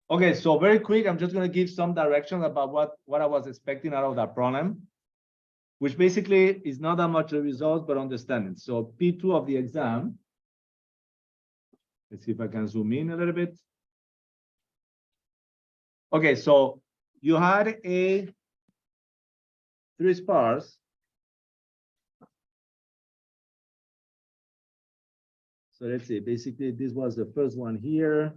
Okay, so very quick, I'm just going to give some directions about what I was expecting out of that problem, which basically is not that much the results, but understanding. So P2 of the exam, let's see if I can zoom in a little bit. Okay, so you had a 3 spars. So let's see, basically this was the first one here.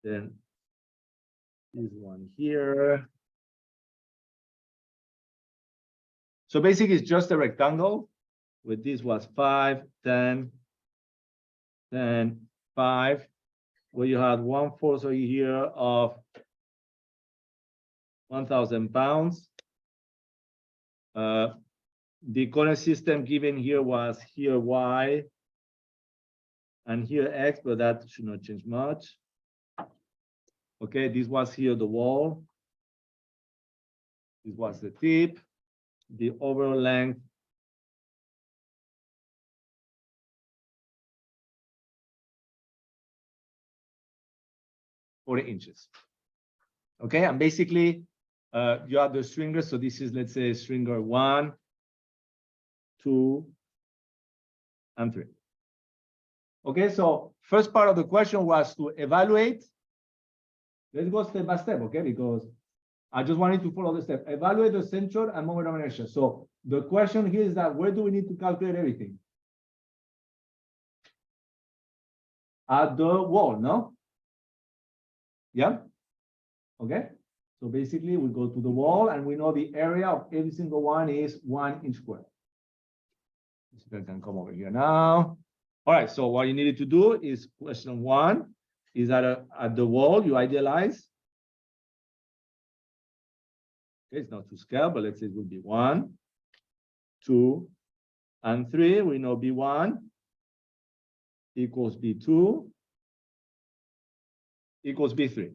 Then this one here. So basically it's just a rectangle with this was 5, 10, 10, 5, where you had 1/4 over here of 1,000 pounds. The coordinate system given here was here Y and here X, but that should not change much. Okay, this was here the wall. This was the tip, the overall length. (40 inches). Okay, and basically you have the stringers. So this is, let's say, stringer 1, 2, and 3. Okay, so first part of the question was to evaluate. Let's go step by step, okay? Because I just wanted to follow the step. Evaluate the center and moment of inertia. So the question here is that where do we need to calculate everything? At the wall, no? Yeah? Okay. So basically we go to the wall and we know the area of every single one is 1 inch squared. So I can come over here now. All right, so what you needed to do is question 1 is that at the wall you idealize. Okay, it's not to scale, but let's say it will be 1, 2, and 3. We know B1 equals B2 equals B3.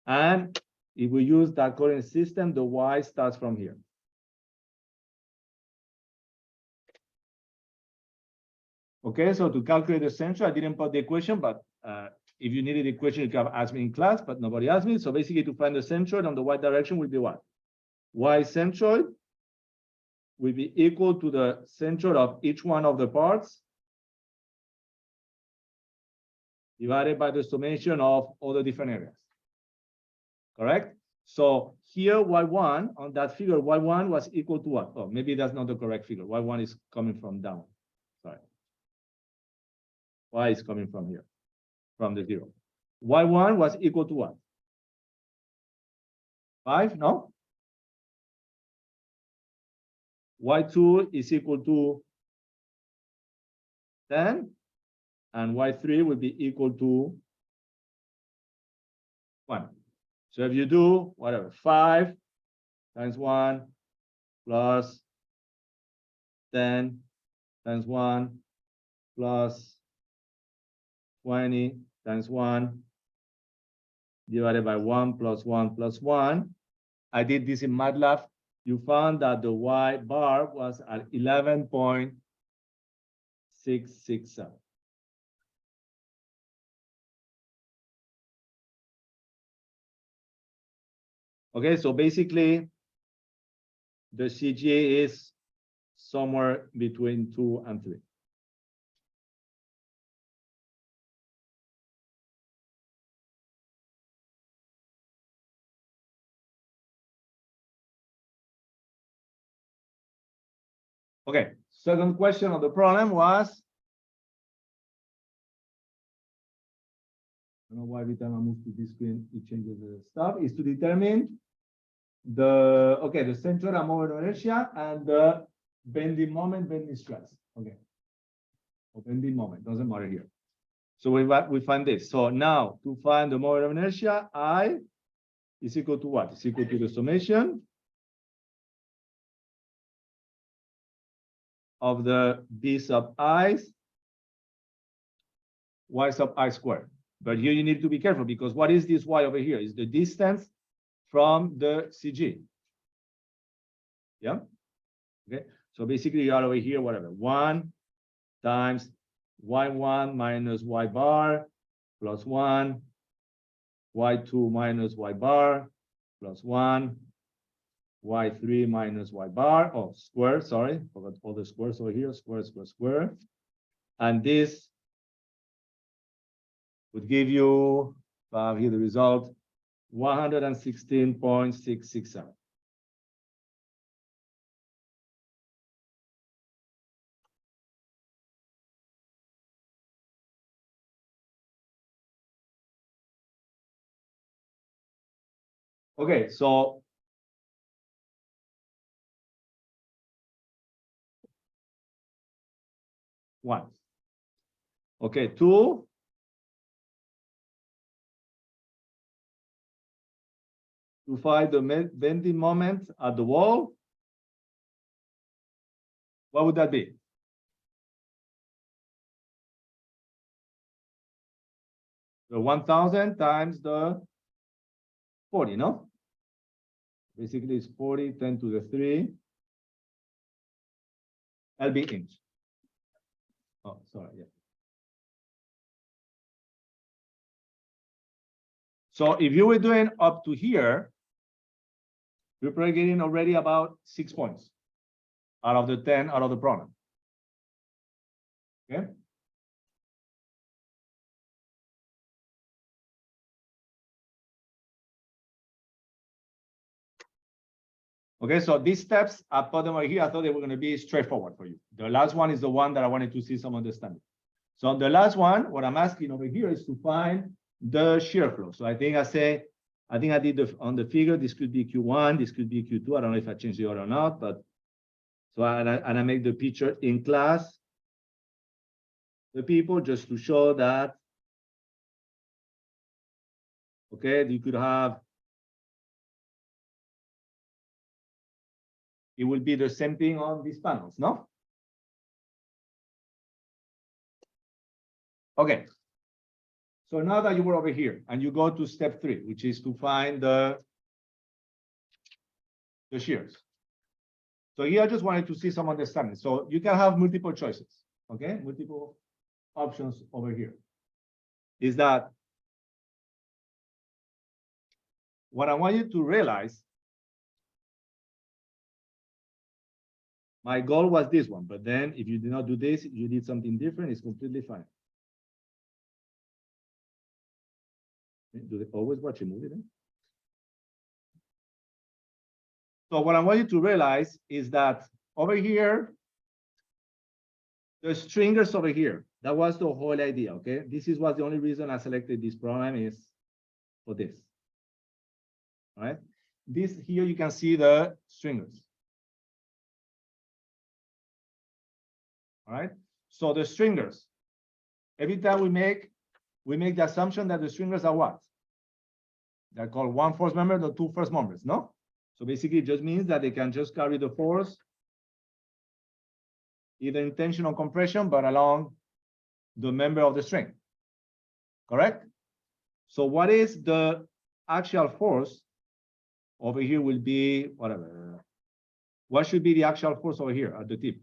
And if we use that coordinate system, the Y starts from here. Okay, so to calculate the center, I didn't put the equation, but if you needed the equation, you could have asked me in class, but nobody asked me. So basically to find the centroid on the Y direction will be what? Y centroid will be equal to the centroid of each one of the parts divided by the summation of all the different areas. Correct? So here Y1 on that figure, Y1 was equal to what? Oh, maybe that's not the correct figure. Y1 is coming from down. Sorry. Y is coming from here, from the 0. Y1 was equal to what? 5, no? Y2 is equal to 10, and Y3 will be equal to 1. So if you do whatever, 5 times 1 plus 10 times 1 plus 20 times 1 divided by 1 plus 1 plus 1. I did this in MATLAB. You found that the Y bar was at 11.667. Okay, so basically the CGA is somewhere between 2 and 3. Okay, second question of the problem was, I don't know why every time I move to this screen, it changes the stuff, is to determine the center and moment of inertia and the bending moment, bending stress. Okay, or bending moment, doesn't matter here. So we find this. So now to find the moment of inertia, I is equal to what? It's equal to the summation of the B sub i's Y sub I squared. But here you need to be careful because what is this Y over here? Is the distance from the CG. Yeah. Okay. So basically you are over here, whatever, 1 times Y1 minus Y bar plus 1, y2 minus y bar, plus 1, y3 minus y bar, oh, square, sorry, forgot all the squares over here, square, square, square. And this would give you, here the result, 116.667. Okay, so one. Okay, two. To find the bending moment at the wall, what would that be? The 1000 times the 40, no? Basically, it's 40, 10 to the 3 lb inch. Oh, sorry, yeah. So if you were doing up to here, you're probably getting already about 6 points out of the 10 out of the problem. Okay. Okay, so these steps, I put them over here. I thought they were going to be straightforward for you. The last one is the one that I wanted to see some understanding. So the last one, what I'm asking over here is to find the shear flow. So I think I did on the figure, this could be Q1, this could be Q2. I don't know if I changed the order or not, but so I make the picture in class, the people, just to show that, okay, you could have, it will be the same thing on these panels, no? Okay. So now that you were over here and you go to step 3, which is to find the shears. So here I just wanted to see some understanding. So you can have multiple choices, okay? Multiple options over here. Is that what I want you to realize, my goal was this one, but then if you did not do this, you did something different, it's completely fine. Do they always watch a movie then? So what I want you to realize is that over here, the stringers over here, that was the whole idea, okay? This was the only reason I selected this program is for this, all right? This here, you can see the stringers. All right. So the stringers, every time we make the assumption that the stringers are what? They're called one force member, the two force members, no? So basically it just means that they can just carry the force, either in tension or compression, but along the member of the string. Correct? So what is the axial force over here will be whatever. What should be the axial force over here at the tip?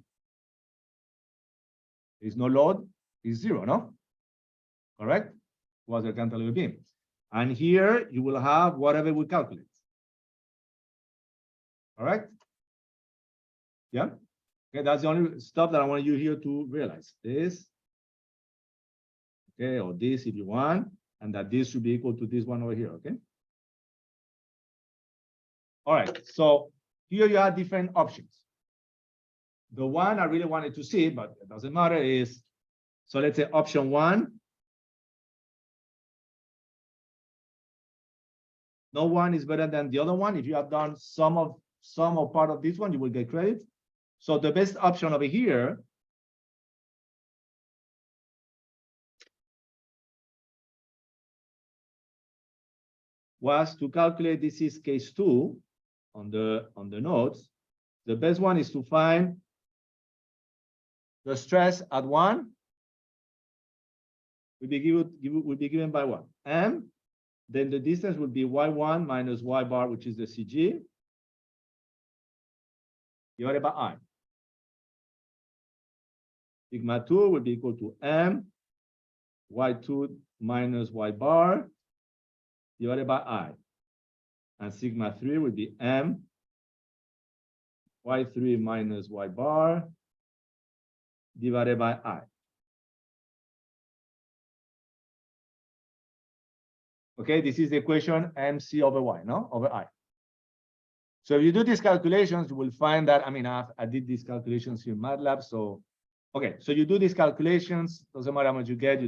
There's no load, it's 0, no? Correct? Was the cantilever beam. And here you will have whatever we calculate. All right? Yeah? Okay, that's the only stuff that I want you here to realize. This, okay, or this if you want, and that this should be equal to this one over here, okay? All right, so here you have different options. The one I really wanted to see, but it doesn't matter, is, so let's say option 1. No one is better than the other one. If you have done some or part of this one, you will get credit. So the best option over here was to calculate, this is case 2 on the notes. The best one is to find the stress at 1 will be given by what? M. Then the distance will be y1 minus y bar, which is the CG, divided by I. Sigma 2 will be equal to M, y2 minus y bar divided by I. And sigma 3 would be m y3 minus y bar divided by I. Okay, this is the equation mc over y, no? Over I. So if you do these calculations, you will find that, I mean, I did these calculations here in MATLAB. So, okay, so you do these calculations, doesn't matter how much you get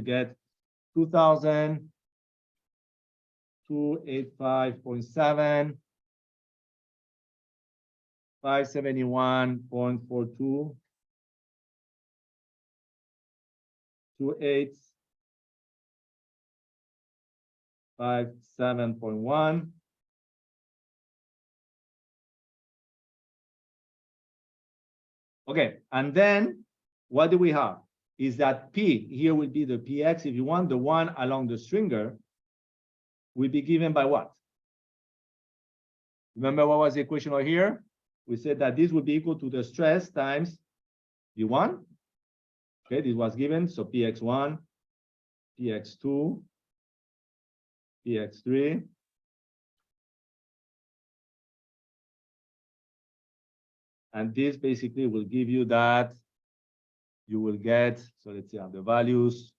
2,285.7, 571.42, 2857.1. Okay, and then what do we have? Is that P here will be the PX, if you want, the one along the stringer will be given by what? Remember what was the equation over here? We said that this would be equal to the stress times U1. Okay, this was given. So PX1, PX2, PX3. And this basically will give you that you will get, so let's see, the values,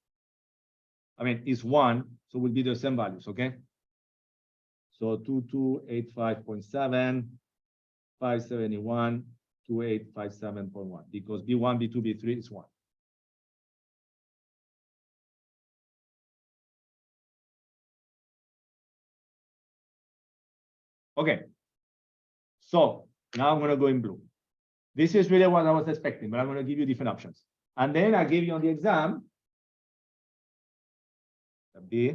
I mean, it's 1, so will be the same values, okay? So 2285.7, 571, 2857.1, because B1, B2, B3 is 1. Okay, so now I'm going to go in blue. This is really what I was expecting, but I'm going to give you different options. And then I gave you on the exam, B,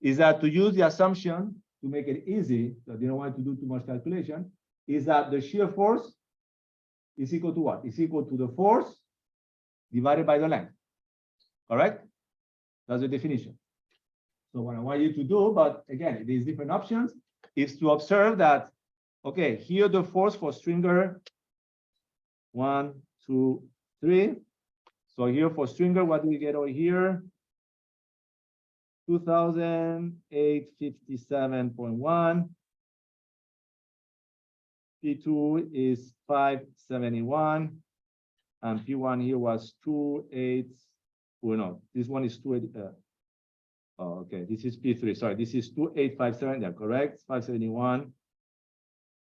is that to use the assumption to make it easy, so you don't want to do too much calculation, is that the shear force is equal to what? Is equal to the force divided by the length, correct? That's the definition. So what I want you to do, but again, these different options, is to observe that, okay, here the force for stringer 1, 2, 3. So here for stringer, what do we get over here? 2,857.1. P2 is 571. And P1 here was 28. Oh, no, this one is 28. Oh, okay, this is P3. Sorry, this is 2857. Yeah, correct. 571.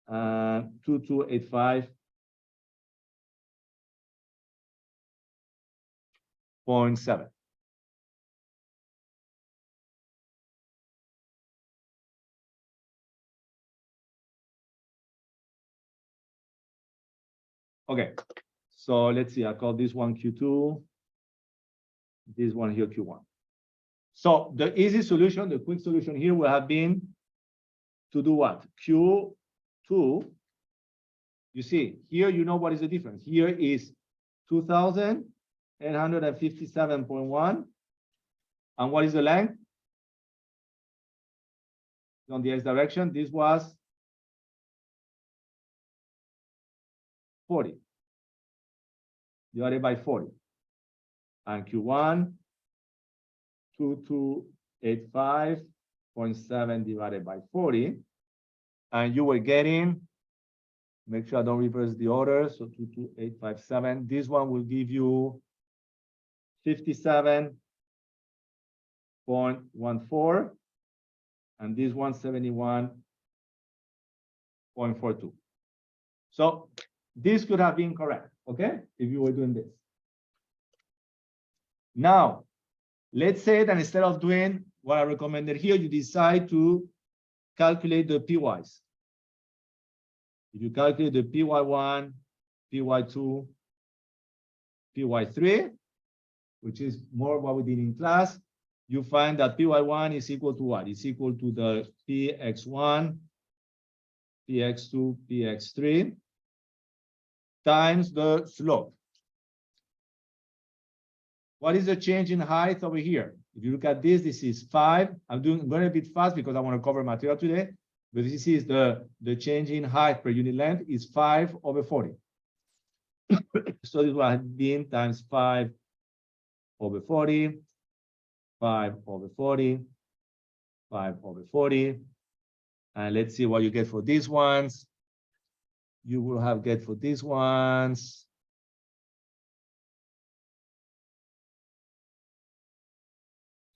2285.7. Okay, so let's see. I call this one Q2. This one here Q1. So the easy solution, the quick solution here will have been to do what? Q2. You see, here you know what is the difference. Here is 2,857.1. And what is the length? On the x direction, this was 40 divided by 40. And Q1, 2285.7 divided by 40. And you were getting, make sure I don't reverse the order, so 22857. This one will give you 57.14. And this one 71.42. So this could have been correct, okay, if you were doing this. Now, let's say that instead of doing what I recommended here, you decide to calculate the PYs. If you calculate the PY1, PY2, PY3, which is more what we did in class, you find that PY1 is equal to what? It's equal to the PX1, PX2, PX3 times the slope. What is the change in height over here? If you look at this, this is 5. I'm going a bit fast because I want to cover material today. But this is the change in height per unit length is 5 over 40. So this will have been times 5 over 40. 5/40, 5/40. And let's see what you get for these ones. You will have get for these ones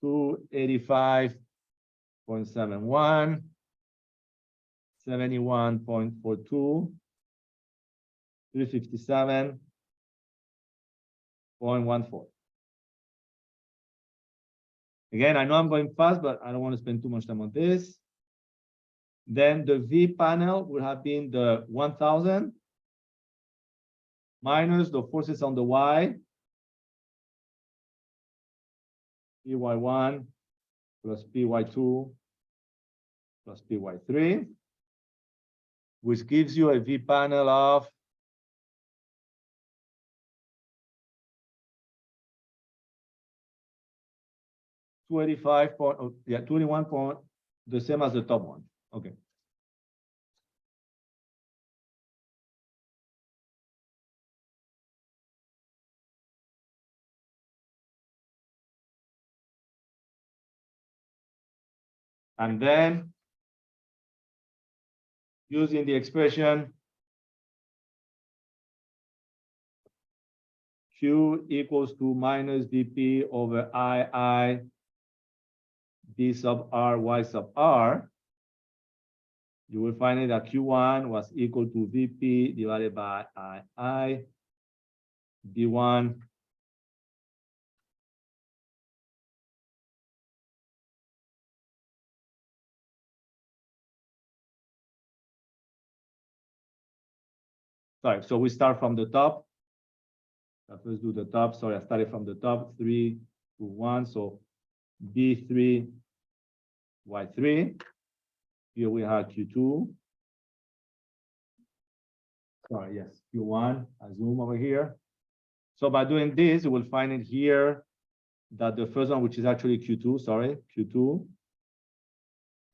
285.71, 71.42, 357.14. Again, I know I'm going fast, but I don't want to spend too much time on this. Then the V panel would have been the 1000 minus the forces on the Y, PY1 plus PY2 plus PY3, which gives you a V panel of 21 point, the same as the top one. Okay. And then using the expression Q equals to minus dP over II d sub R y sub R, you will find that Q1 was equal to Vp divided by II d1 sorry, so we start from the top. Let's do the top. Sorry, I started from the top, 3 to 1. So B3, Y3. Here we have Q2. Sorry, yes, Q1. I zoom over here. So by doing this, you will find it here that the first one, which is actually Q2, sorry, Q2,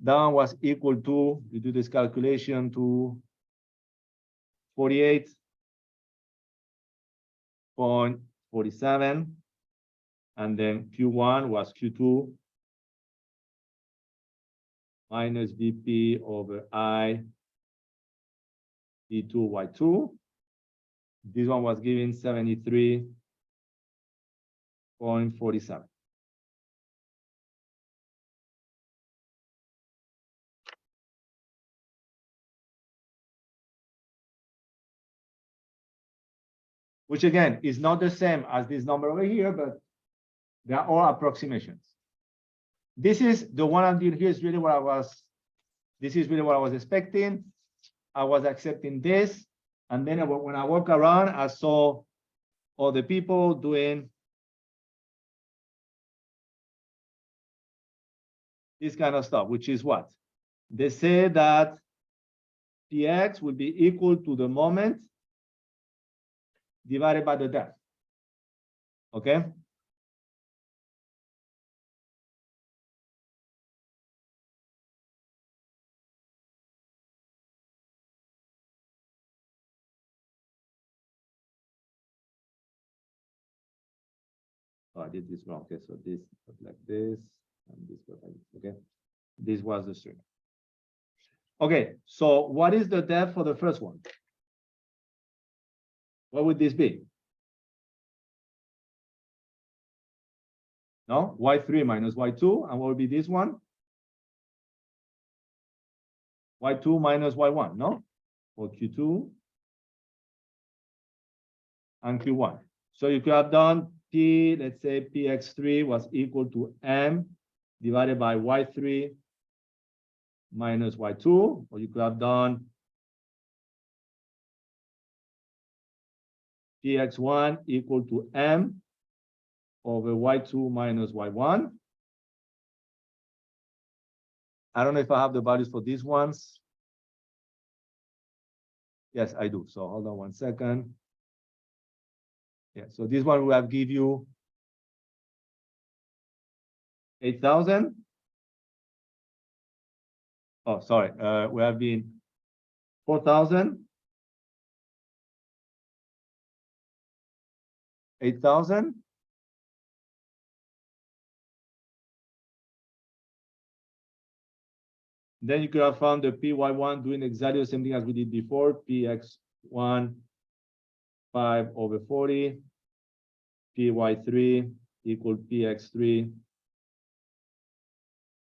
that one was equal to, you do this calculation, to 48.47. And then Q1 was Q2 minus Vp over I D2 Y2. This one was given 73.47. Which again is not the same as this number over here, but they are all approximations. This is the one I'm doing here is really what I was, this is really what I was expecting. I was accepting this. And then when I walk around, I saw all the people doing this kind of stuff, which is what? They say that Px will be equal to the moment divided by the depth. Okay? Oh, I did this wrong. Okay, so this was like this, and this was like this. Okay, this was the string. Okay, so what is the depth for the first one? What would this be? No, y3 minus y2, and what would be this one? Y2 minus y1, no? For Q2 and Q1. So you could have done P, let's say Px3 was equal to M divided by y3 minus y2, or you could have done Px1 equal to M over y2 minus y1. I don't know if I have the values for these ones. Yes, I do. So hold on one second. Yeah, so this one will have give you 8,000. Oh, sorry. We have been 4,000, 8,000, Then you could have found the PY1 doing exactly the same thing as we did before, PX1 5/40, PY3 equal PX3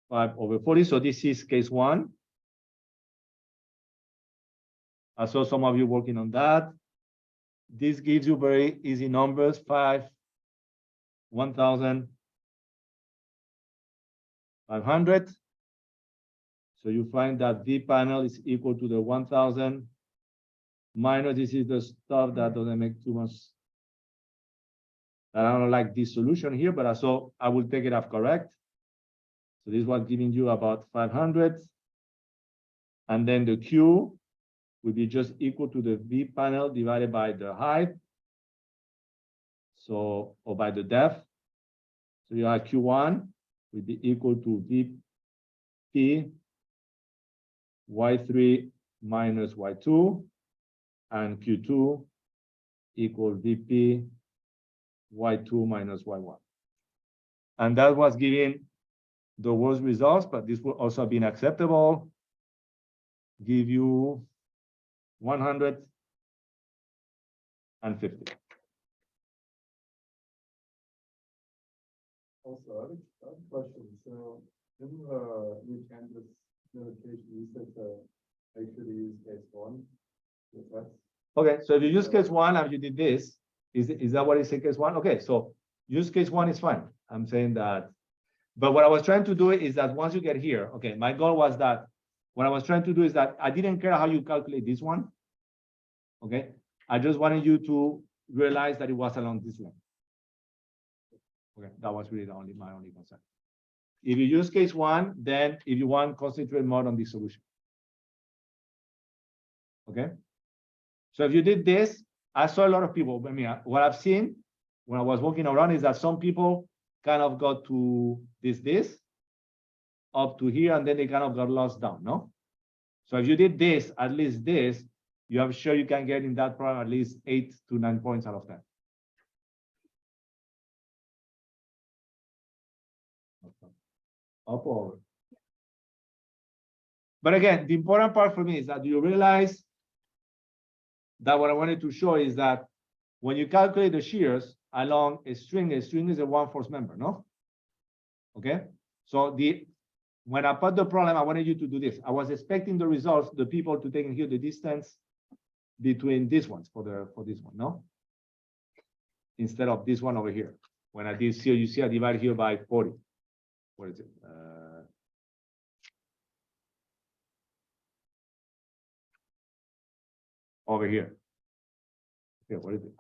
5/40. So this is case one. I saw some of you working on that. This gives you very easy numbers, 1,500. So you find that V panel is equal to the 1,000 minus, this is the stuff that doesn't make too much. I don't like this solution here, but I will take it as correct. So this was giving you about 500. And then the Q will be just equal to the V panel divided by the height. So, or by the depth. So you have Q1 will be equal to VP Y3 minus Y2, and Q2 equal VP Y2 minus Y1. And that was giving the worst results, but this will also have been acceptable. Give you 150. Also, I have a question. So, in the new Canvas notation, you said to make sure to use case one. Okay, so if you use case one and you did this, is that what is in case one? Okay, so use case one is fine. I'm saying that, but what I was trying to do is that once you get here, okay, my goal was that what I was trying to do is that I didn't care how you calculate this one. Okay, I just wanted you to realize that it was along this line. Okay, that was really my only concern. If you use case one, then if you want, concentrate more on the solution. Okay. So if you did this, I saw a lot of people. I mean, what I've seen when I was walking around is that some people kind of got to this up to here, and then they kind of got lost down, no? So if you did this, at least this, you have sure you can get in that problem at least 8 to 9 points out of 10. Up or over. But again, the important part for me is that you realize that what I wanted to show is that when you calculate the shears along a string is a one force member, no? Okay. So when I put the problem, I wanted you to do this. I was expecting the results, the people to take in here the distance between these ones for this one, no? Instead of this one over here. When I did here, you see I divide here by 40. What is it? Over here. Okay, what is it?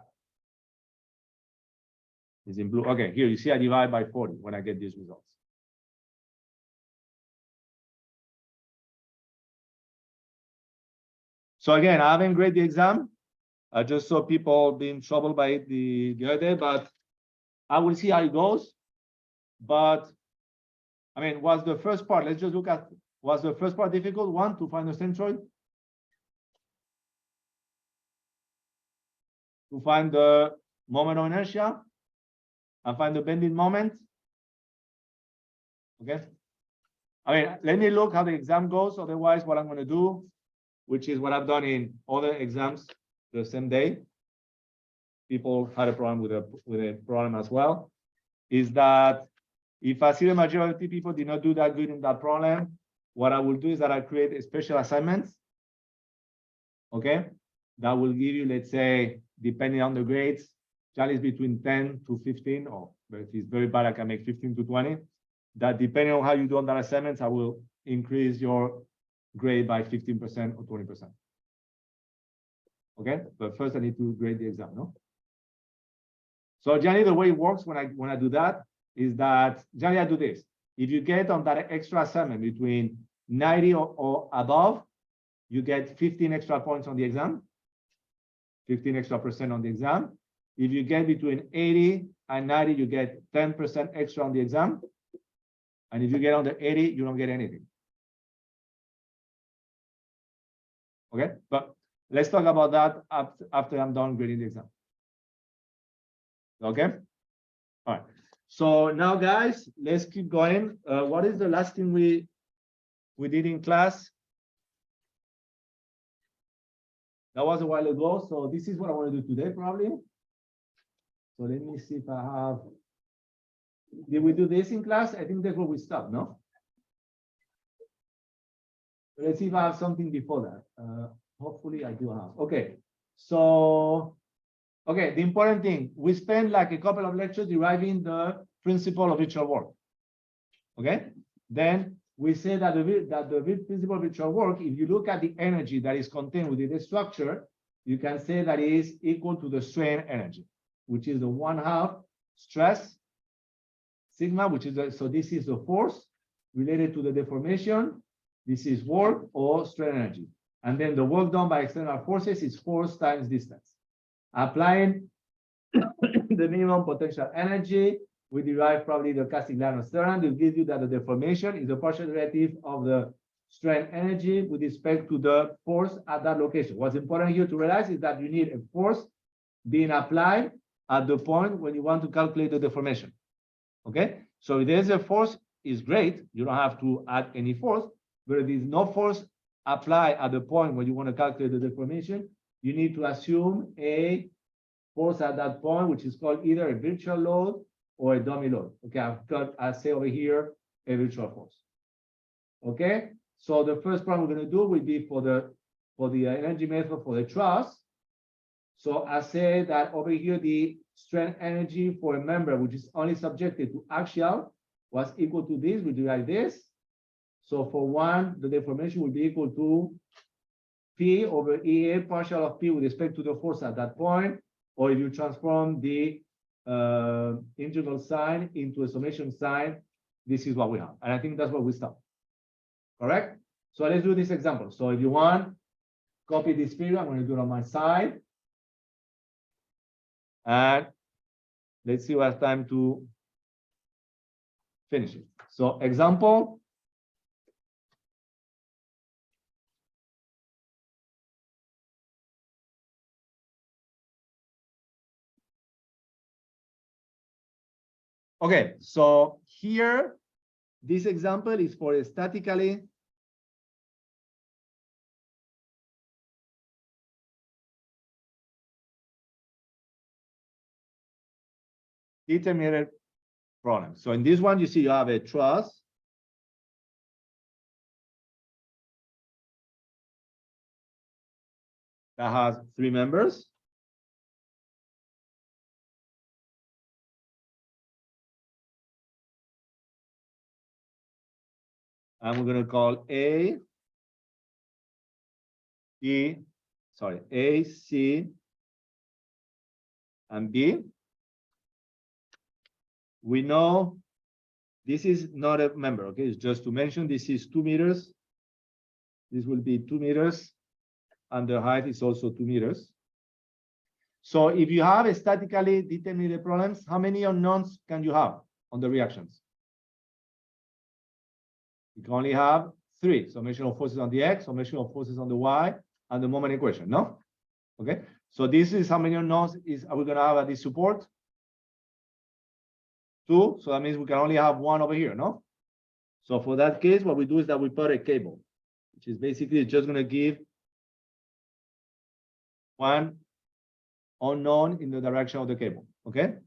It's in blue. Okay, here you see I divide by 40 when I get these results. So again, I haven't graded the exam. I just saw people being troubled by it the other day, but I will see how it goes. But I mean, was the first part, let's just look at, was the first part difficult? One, to find the centroid? To find the moment of inertia and find the bending moment? Okay. I mean, let me look how the exam goes. Otherwise, what I'm going to do, which is what I've done in other exams the same day, people had a problem with a problem as well, is that if I see the majority of people did not do that good in that problem, what I will do is that I create a special assignments, okay, that will give you, let's say, depending on the grades, generally between 10 to 15, or if it's very bad, I can make 15 to 20. That depending on how you do on that assignments, I will increase your grade by 15% or 20%. Okay, but first I need to grade the exam, no? So generally the way it works when I do that is that generally I do this. If you get on that extra assignment between 90 or above, you get 15 extra points on the exam, 15 extra % on the exam. If you get between 80 and 90, you get 10% extra on the exam. And if you get under 80, you don't get anything. Okay, but let's talk about that after I'm done grading the exam. Okay, all right. So now, guys, let's keep going. What is the last thing we we did in class. That was a while ago. So this is what I want to do today, probably. So let me see if I have. Did we do this in class? I think that's where we stopped, no? Let's see if I have something before that. Hopefully I do have. Okay. So, okay, the important thing, we spent like a couple of lectures deriving the principle of virtual work. Okay. Then we say that the principle of virtual work, if you look at the energy that is contained within the structure, you can say that it is equal to the strain energy, which is the 1/2 stress sigma, which is so this is the force related to the deformation. This is work or strain energy. And then the work done by external forces is force times distance. Applying the minimum potential energy, we derive probably the Castigliono theorem to give you that the deformation is a partial derivative of the strain energy with respect to the force at that location. What's important here to realize is that you need a force being applied at the point when you want to calculate the deformation. Okay, so if there's a force, is great. You don't have to add any force, but if there's no force applied at the point when you want to calculate the deformation, you need to assume a force at that point, which is called either a virtual load or a dummy load. Okay, I say over here a virtual force. Okay, so the first problem we're going to do will be for the energy method for the truss. So I say that over here the strain energy for a member which is only subjected to axial was equal to this. We derive this. So for one, the deformation will be equal to P over EA partial of P with respect to the force at that point. Or if you transform the integral sign into a summation sign, this is what we have. And I think that's what we stop. Correct? So let's do this example. So if you want, copy this figure. I'm going to do it on my side. And let's see what has time to finish it. So example. Okay, so here, this example is for a statically determinated problem. So in this one, you see you have a truss that has 3 members. And we're going to call A, C, and B. We know this is not a member, okay? It's just to mention this is 2 meters. This will be 2 meters, and the height is also 2 meters. So if you have a statically determinated problems, how many unknowns can you have on the reactions? You can only have 3. Summation of forces on the X, summation of forces on the Y, and the moment equation, no? Okay, so this is how many unknowns are we going to have at this support? 2, so that means we can only have 1 over here, no? So for that case, what we do is that we put a cable, which is basically just going to give 1 unknown in the direction of the cable, okay?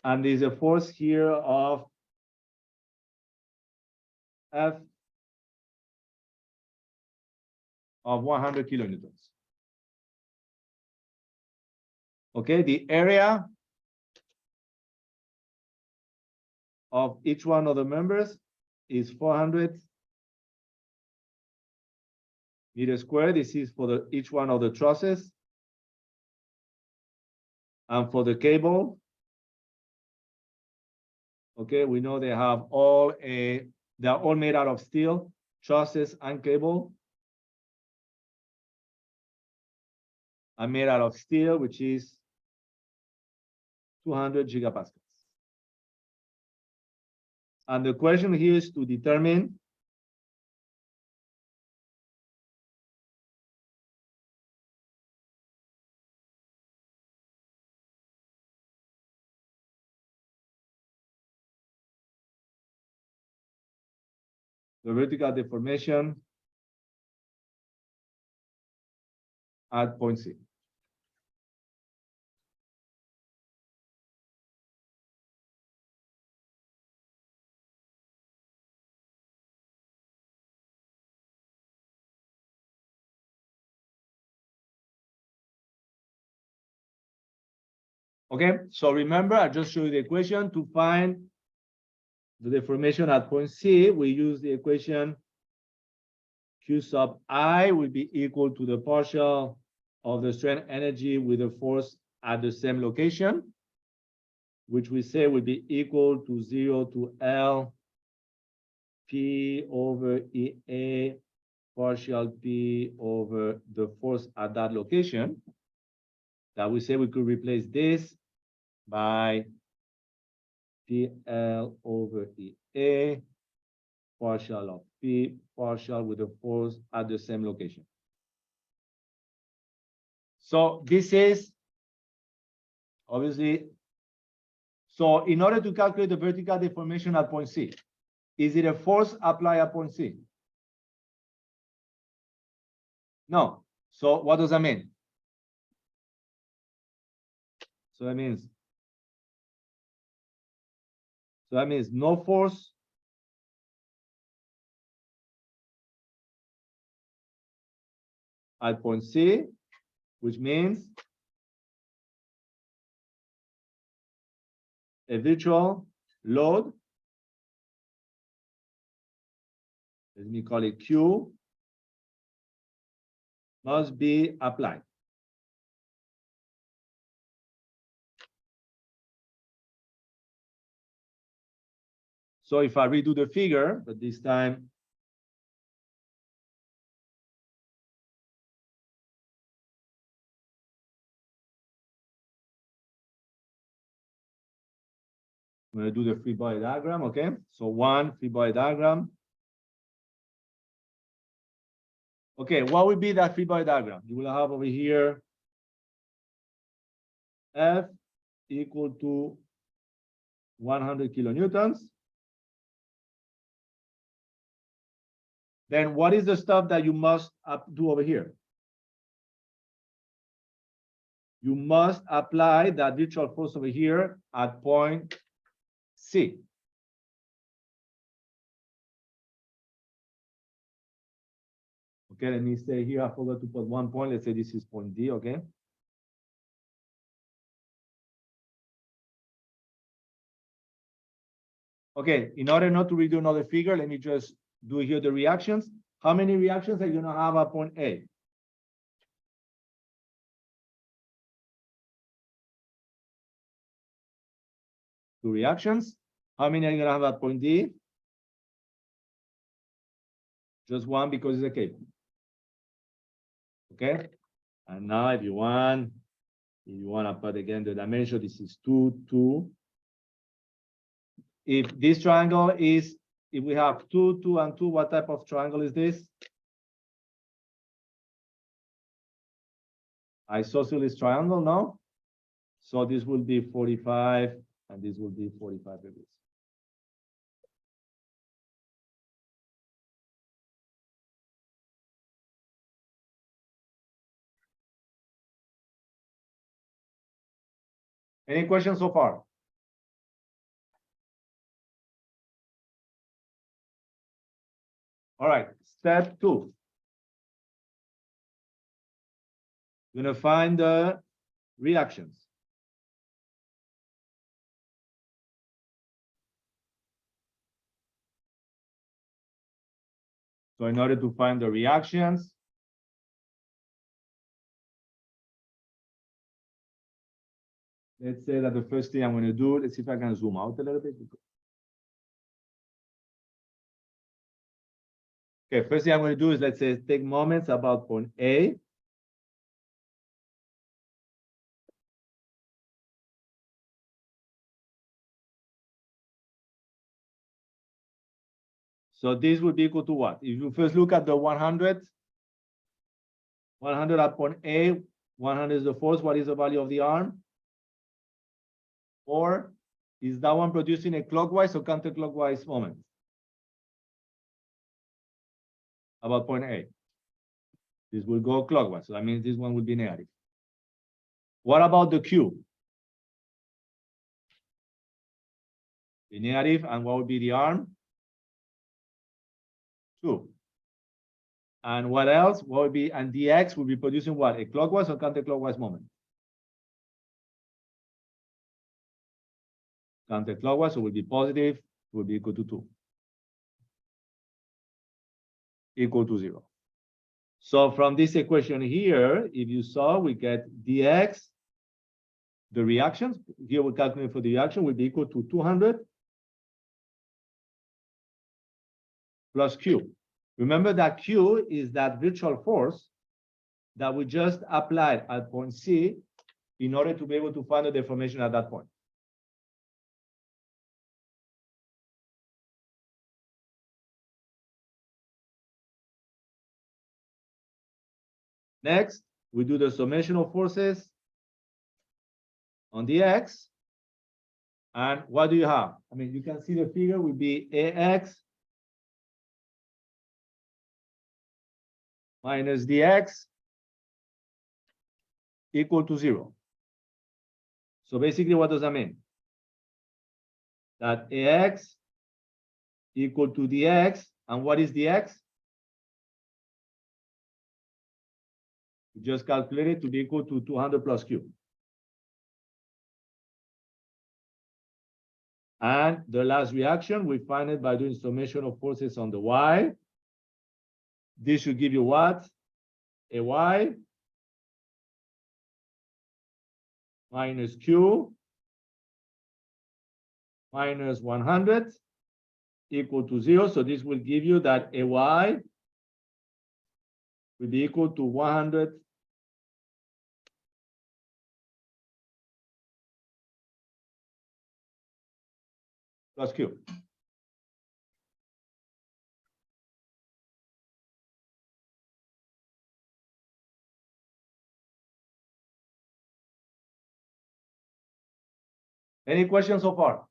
And there's a force here of F of 100 kilonewtons. Okay, the area of each one of the members is 400 meters squared. This is for each one of the trusses. And for the cable, okay, we know they have they're all made out of steel, trusses and cable are made out of steel, which is 200 gigapascals. And the question here is to determine the vertical deformation at point C. Okay, so remember, I just showed you the equation to find the deformation at point C. We use the equation Q sub I will be equal to the partial of the strain energy with the force at the same location, which we say will be equal to 0 to L P over EA partial P over the force at that location. That we say we could replace this by PL over EA partial of P partial with the force at the same location. So this is obviously, so in order to calculate the vertical deformation at point C, is it a force applied at point C? No. So what does that mean? So that means no force at point C, which means a virtual load, let me call it Q, must be applied. So if I redo the figure, but this time I'm going to do the free body diagram, okay? So one free body diagram. Okay, what would be that free body diagram? You will have over here F equal to 100 kilonewtons. Then what is the stuff that you must do over here? You must apply that virtual force over here at point C. Okay, let me say here, I forgot to put 1 point. Let's say this is point D, okay? Okay, in order not to redo another figure, let me just do here the reactions. How many reactions are you gonna have at point A? Two reactions. How many are you gonna have at point D? Just one because it's a cable. Okay, and now if you want to put again the dimension, this is 2, 2. If this triangle is, if we have 2, 2, and 2, what type of triangle is this? Isosceles triangle, no? So this will be 45, and this will be 45 degrees. Any questions so far? All right, step 2. You're gonna find the reactions. So in order to find the reactions, let's say that the first thing I'm going to do, let's see if I can zoom out a little bit. Okay, first thing I'm going to do is, let's say, take moments about point A. So this would be equal to what? If you first look at the 100 at point A, 100 is the force. What is the value of the arm? Or is that one producing a clockwise or counterclockwise moment? about point A. This will go clockwise, so that means this one will be negative. What about the Q? The negative, and what would be the arm? 2. And what else? What would be, and dx will be producing what? A clockwise or counterclockwise moment? Counterclockwise, so will be positive, will be equal to 2. Equal to 0. So from this equation here, if you saw, we get dx, the reactions, here we calculate for the reaction, will be equal to 200 plus Q. Remember that Q is that virtual force that we just applied at point C in order to be able to find the deformation at that point. Next, we do the summation of forces on the X. And what do you have? I mean, you can see the figure will be AX minus dx equal to 0. So basically, what does that mean? That AX equal to dx, and what is dx? We just calculate it to be equal to 200 plus Q. And the last reaction, we find it by doing summation of forces on the Y. This should give you what? A Y minus Q minus 100 equal to 0. So this will give you that a Y will be equal to 100 plus Q. Any questions so far?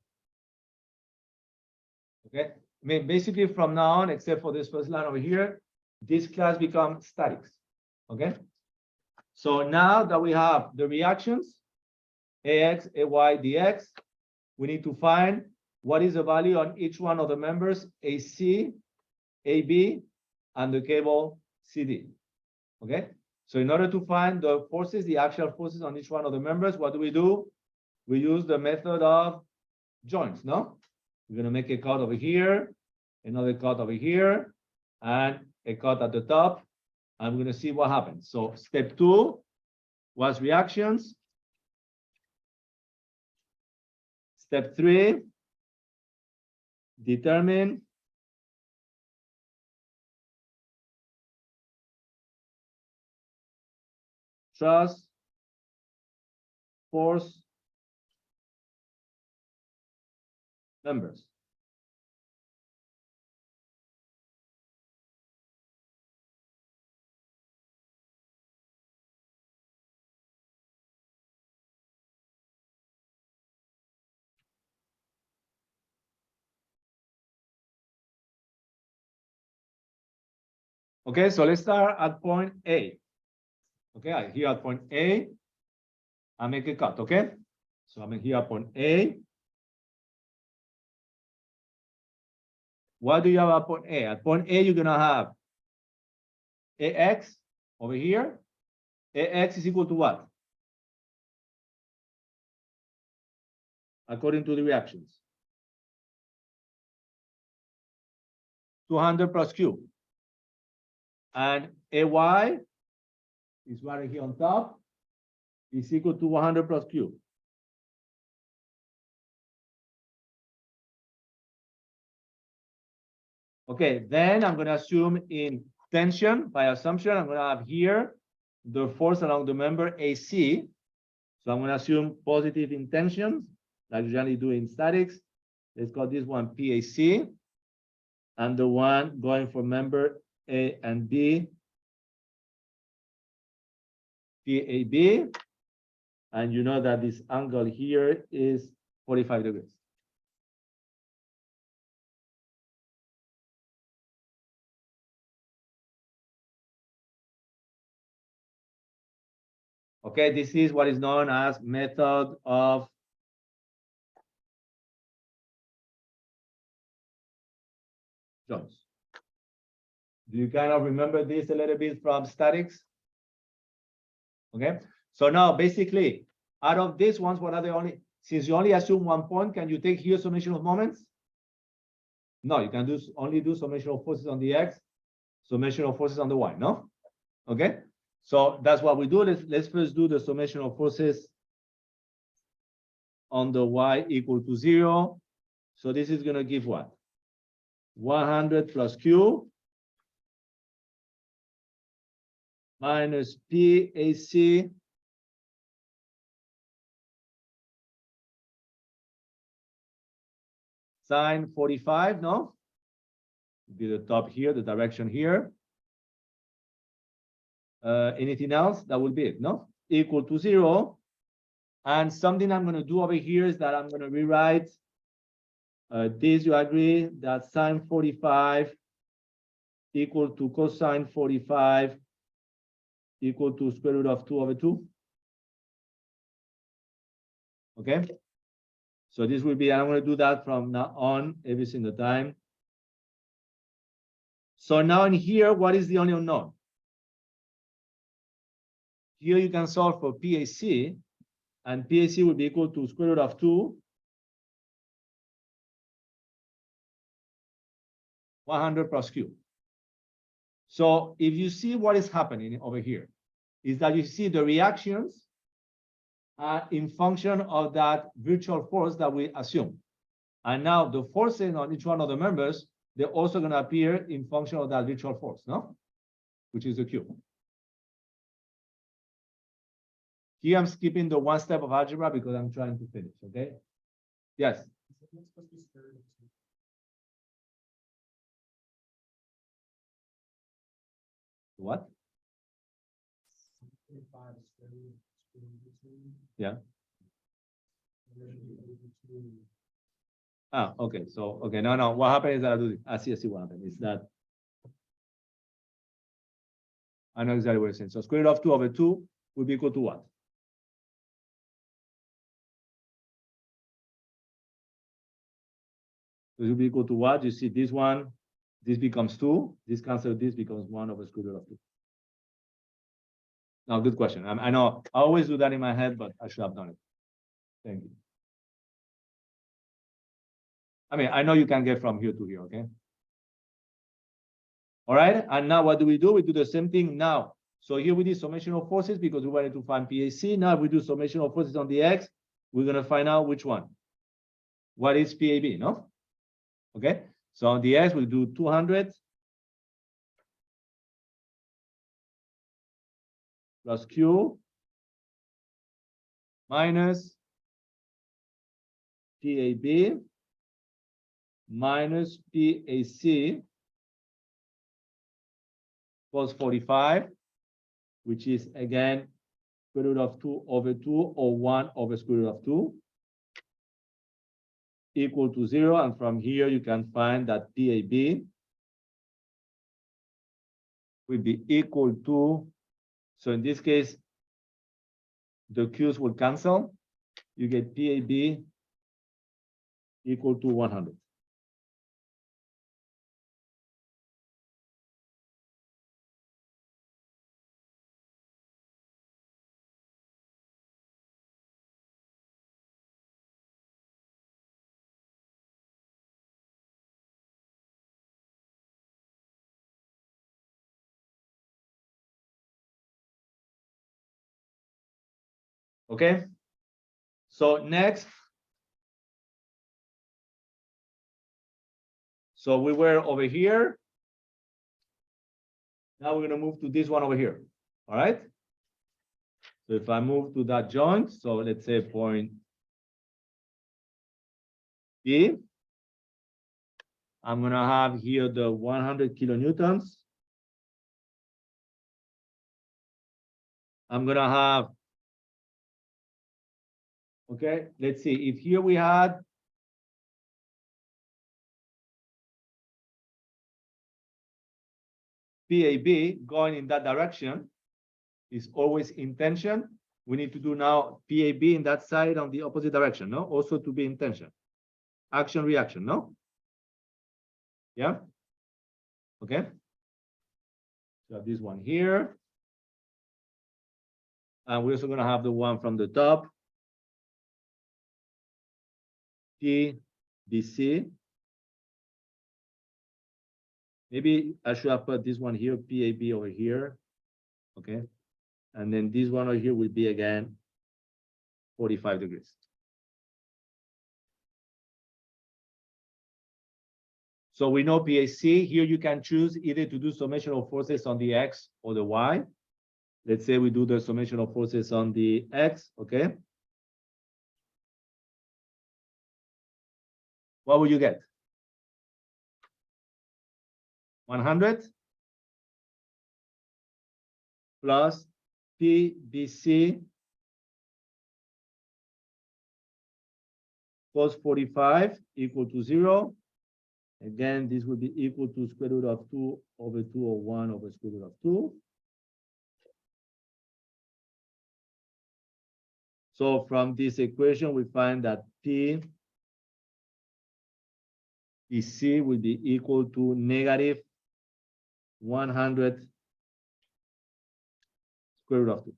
Okay. I mean, basically from now on, except for this first line over here, this class becomes statics. Okay. So now that we have the reactions, AX, AY, DX, we need to find what is the value on each one of the members, AC, AB, and the cable CD. Okay. So in order to find the forces, the actual forces on each one of the members, what do? We use the method of joints, no? We're going to make a cut over here, another cut over here, and a cut at the top, and we're going to see what happens. So step 2 was reactions. Step 3, determine truss, force, members. Okay, so let's start at point A. Okay, here at point A, I make a cut, okay? So I'm here at point A. What do you have at point A? At point A, you're gonna have AX over here. AX is equal to what? According to the reactions. 200 plus Q. And AY is right here on top, is equal to 100 plus Q. Okay, then I'm going to assume in tension, by assumption, I'm going to have here the force along the member AC. So I'm going to assume positive in tension, like you generally do in statics. Let's call this one PAC. And the one going for member A and B, PAB. And you know that this angle here is 45 degrees. Okay, this is what is known as method of Jones. Do you kind of remember this a little bit from statics? Okay, so now basically, out of these ones, what are the only, since you only assume 1 point, can you take here summation of moments? No, you can only do summation of forces on the X, summation of forces on the Y, no? Okay, so that's what we do. Let's first do the summation of forces on the Y equal to 0. So this is going to give what? 100 plus Q minus PAC sine 45, no? Be the top here, the direction here. Anything else? That will be it, no? Equal to 0. And something I'm going to do over here is that I'm going to rewrite this, you agree, that sine 45 equal to cosine 45 equal to square root of 2 over 2. Okay? So this will be, I'm going to do that from now on every single time. So now in here, what is the only unknown? Here you can solve for PAC, and PAC will be equal to square root of 2, 100 plus Q. So if you see what is happening over here, is that you see the reactions in function of that virtual force that we assume. And now the forces on each one of the members, they're also going to appear in function of that virtual force, no? Which is the Q. Here I'm skipping the one step of algebra because I'm trying to finish, okay? Yes. What? Yeah. Ah, okay. So, okay. No. What happened is that I see what happened. Is that I know exactly what you're saying. So square root of 2 over 2 will be equal to what? It will be equal to what? You see this one, this becomes 2. This cancel, this becomes 1 over square root of 2. Now, good question. I know I always do that in my head, but I should have done it. Thank you. I mean, I know you can get from here to here, okay? All right, and now what do? We do the same thing now. So here we did summation of forces because we wanted to find PAC. Now we do summation of forces on the X. We're going to find out which one. What is PAB, no? Okay, so on the X, we'll do 200 plus Q minus PAB minus PAC cos 45, which is again square root of 2 over 2 or 1 over square root of 2 equal to 0. And from here, you can find that PAB will be equal to, so in this case, the Q's will cancel. You get PAB equal to 100. Okay, so next, so we were over here. Now we're going to move to this one over here. All right. So if I move to that joint, so let's say point B, I'm going to have here the 100 kilonewtons. I'm going to have, okay, let's see, if here we had PAB going in that direction, is always in tension. we need to do now PAB in that side on the opposite direction, no? Also to be in tension. Action, reaction, no? Yeah? Okay. So this one here. And we're also going to have the one from the top. PBC. Maybe I should have put this one here, PAB over here. Okay. And then this one over here will be again 45 degrees. So we know PAC. Here you can choose either to do summation of forces on the X or the Y. Let's say we do the summation of forces on the X, okay? What will you get? 100 plus PBC cos 45 equal to 0. Again, this will be equal to square root of 2 over 2 or 1 over square root of 2. So from this equation, we find that PBC will be equal to negative 100 square root of 2.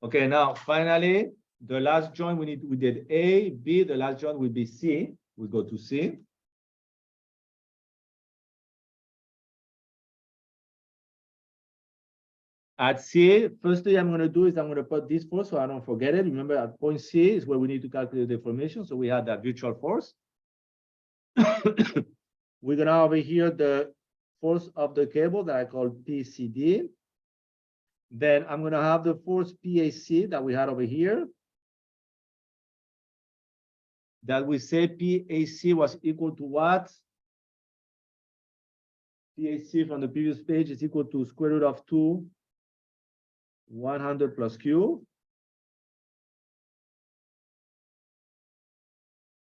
Okay, now finally, the last joint we did A, B, the last joint will be C. We'll go to C. At C, first thing I'm going to do is I'm going to put this force so I don't forget it. Remember, at point C is where we need to calculate the deformation. So we had that virtual force. We're going to have over here the force of the cable that I call PCD. Then I'm going to have the force PAC that we had over here. That we say PAC was equal to what? PAC from the previous page is equal to square root of 2, 100 plus Q.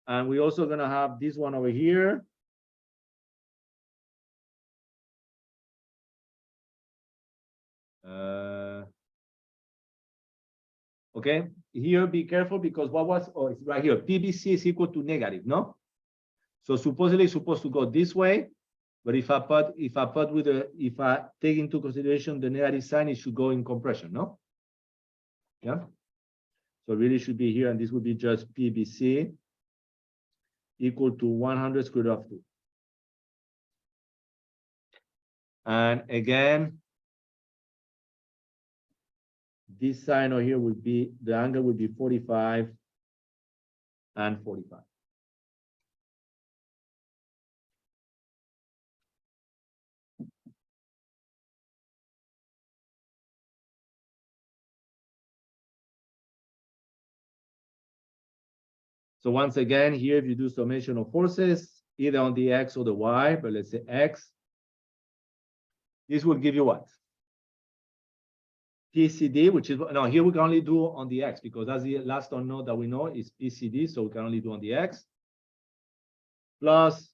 And we're also going to have this one over here. Okay, here be careful because what was, oh, it's right here. PBC is equal to negative, no? So supposedly it's supposed to go this way, but if I take into consideration the negative sign, it should go in compression, no? Yeah. So really should be here, and this would be just PBC equal to 100 square root of 2. And again, this sign over here would be, the angle would be 45 and 45. So once again, here, if you do summation of forces, either on the X or the Y, but let's say X, this will give you what? PCD, which is, no, here we can only do on the X because that's the last unknown that we know is PCD, so we can only do on the X, plus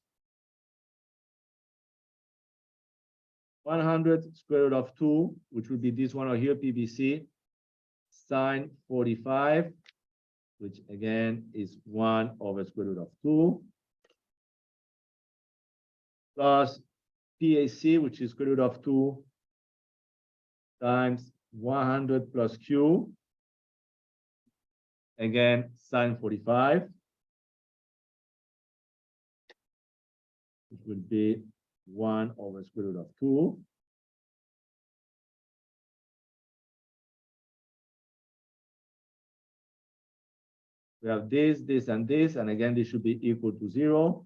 100 square root of 2, which would be this one over here, PBC, sine 45, which again is 1 over square root of 2, plus PAC, which is square root of 2 times 100 plus Q, again, sine 45, which will be 1 over square root of 2. We have this, this, and this, and again, this should be equal to 0.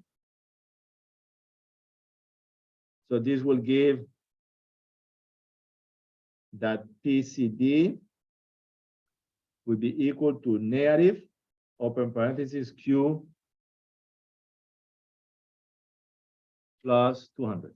So this will give that PCD will be equal to negative, open parenthesis, Q plus 200.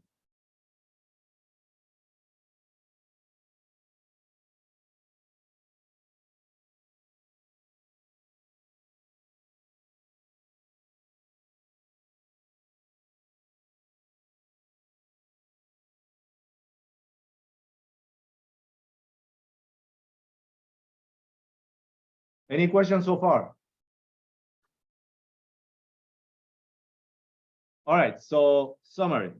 Any questions so far? All right, so summary.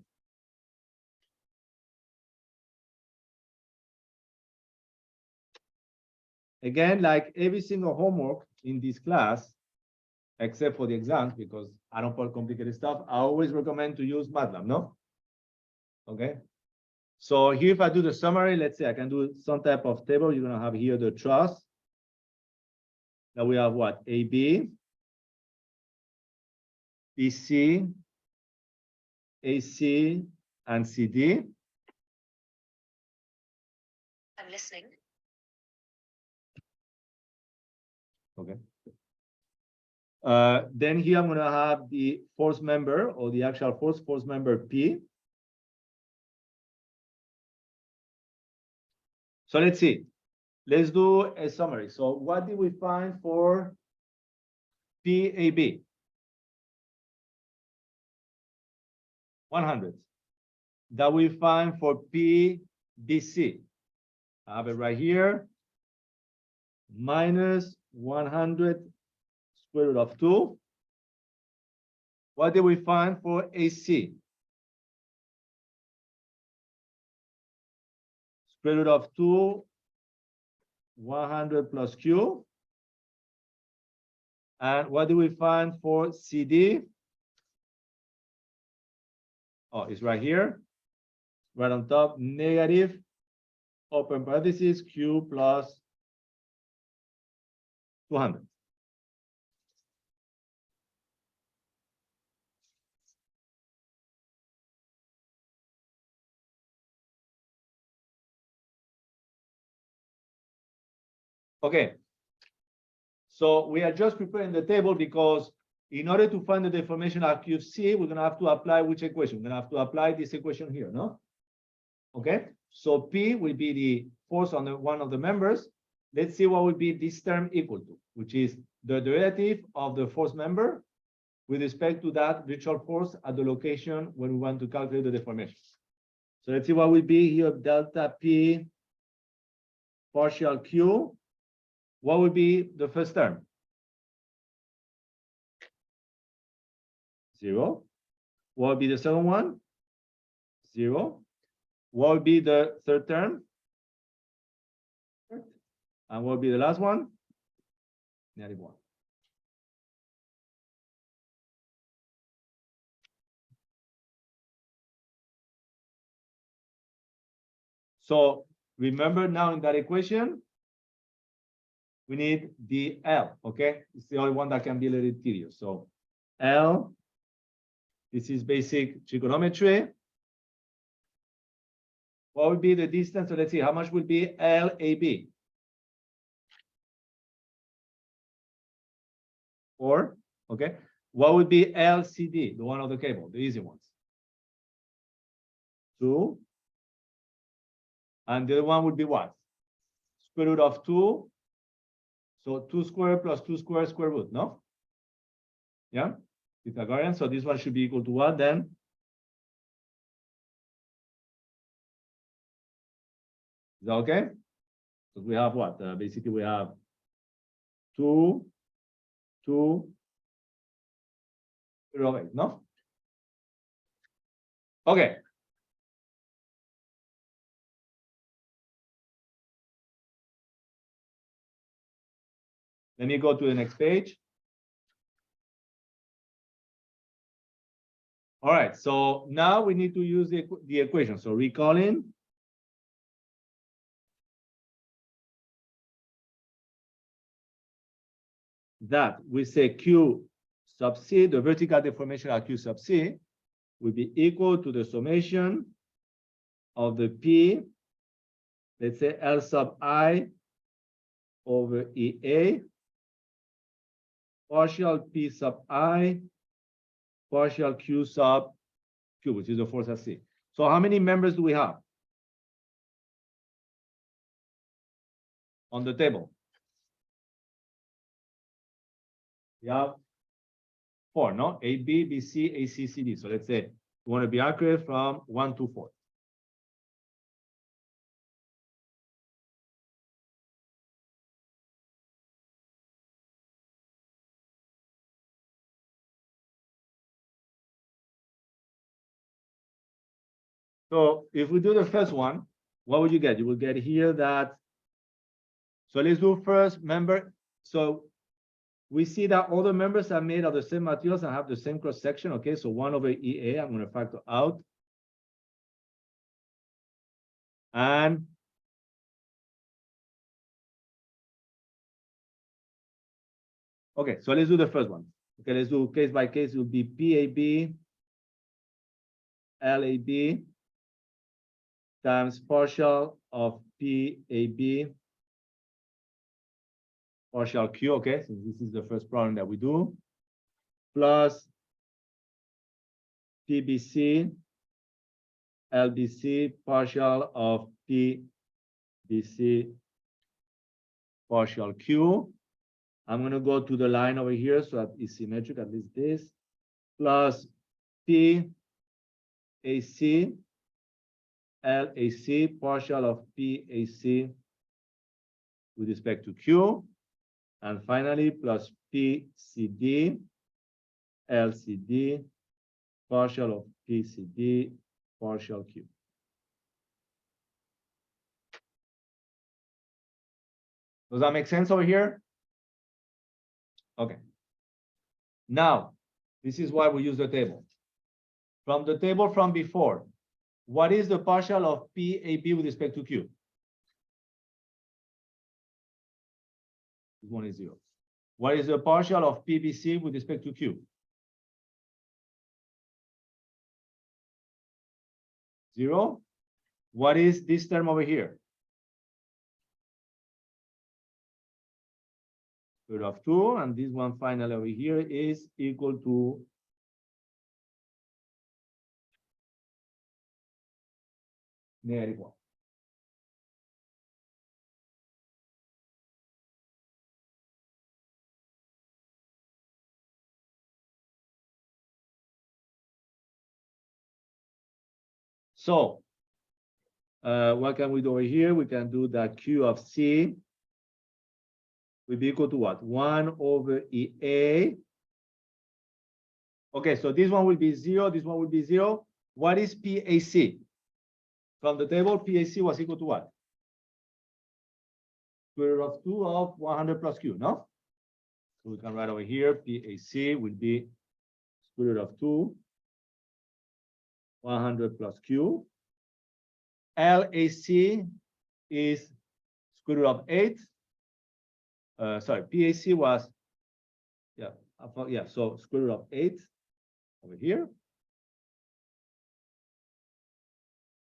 Again, like every single homework in this class, except for the exams, because I don't put complicated stuff, I always recommend to use MATLAB, no? Okay. So here, if I do the summary, let's say I can do some type of table. You're gonna have here the truss. Now we have what? AB, BC, AC, and CD. I'm listening. Okay. Then here I'm gonna have the force member, or the actual force member P. So let's see. Let's do a summary. So what did we find for PAB? 100. That we find for PBC. I have it right here. Minus 100 square root of 2. What did we find for AC? Square root of 2, 100 plus Q. And what do we find for CD? Oh, it's right here, right on top, negative, open parentheses, Q plus 200. Okay. So we are just preparing the table because in order to find the deformation at QC, we're going to have to apply which equation? We're going to have to apply this equation here, no? Okay. So P will be the force on one of the members. Let's see what would be this term equal to, which is the derivative of the force member with respect to that virtual force at the location when we want to calculate the deformation. So let's see what would be here, delta P partial Q. What would be the first term? 0. What would be the second one? 0. What would be the third term? And what would be the last one? -1. So remember now in that equation, we need the L, okay? It's the only one that can be a little tedious. So L, this is basic trigonometry. What would be the distance? So let's see, how much would be LAB? 4, okay? What would be LCD, the one of the cable, the easy ones? 2. And the other one would be what? Square root of 2. So 2 squared plus 2 squared square root, no? Yeah, Pythagorean. So this one should be equal to what then? Is that okay? So we have what? Basically, we have 2, 2, 8, no? Okay. Let me go to the next page. All right, so now we need to use the equation. So recalling that we say Q sub C, the vertical deformation at Q sub C, will be equal to the summation of the P, let's say L sub I over EA, partial P sub I, partial Q sub Q, which is the force at C. So how many members do we have on the table? We have 4, no? AB, BC, AC, CD. So let's say we want to be accurate from 1 to 4. So if we do the first one, what would you get? You will get here that, so let's do first member. So we see that all the members are made of the same materials and have the same cross section. Okay, so 1 over EA, I'm going to factor out. And okay, so let's do the first one. Okay, let's do case by case. It will be PAB, LAB times partial of PAB partial Q. Okay, so this is the first problem that we do, plus PBC, LBC partial of PBC partial Q. I'm going to go to the line over here so that it's symmetric, at least this, plus PAC, LAC partial of PAC with respect to Q. And finally, plus PCD, LCD partial of PCD partial Q. Does that make sense over here? Okay. Now, this is why we use the table. From the table from before, what is the partial of PAB with respect to Q? This one is 0. What is the partial of PBC with respect to Q? 0. What is this term over here? Square root of 2, and this one finally over here is equal to -1. So, what can we do over here? We can do that Q of C will be equal to what? 1 over EA. Okay, so this one will be 0, this one will be 0. What is PAC? From the table, PAC was equal to what? Square root of 2 of 100 plus Q, no? So we can write over here, PAC will be square root of 2, 100 plus Q. LAC is square root of 8. Sorry, PAC was, so square root of 8 over here.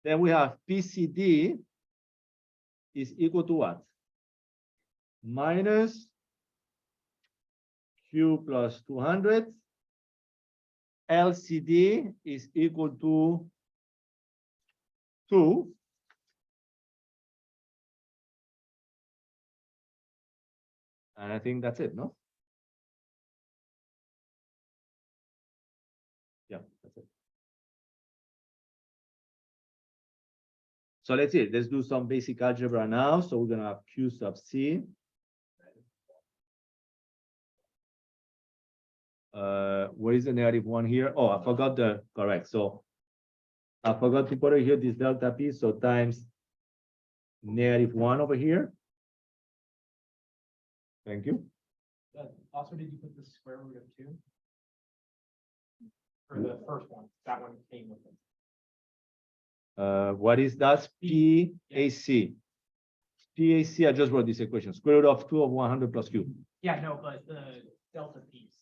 Then we have PCD is equal to what? Minus Q plus 200. LCD is equal to 2. And I think that's it, no? Yeah, that's it. So let's see. Let's do some basic algebra now. So we're going to have Q sub C. Where is the -1 here? Oh, I forgot the correct. So I forgot to put it here, this delta P. So times -1 over here. Thank you. Also, did you put the square root of 2? For the first one, that one came with it. What is that? PAC. PAC, I just wrote this equation. Square root of 2 of 100 plus Q. Yeah, no, but the delta piece.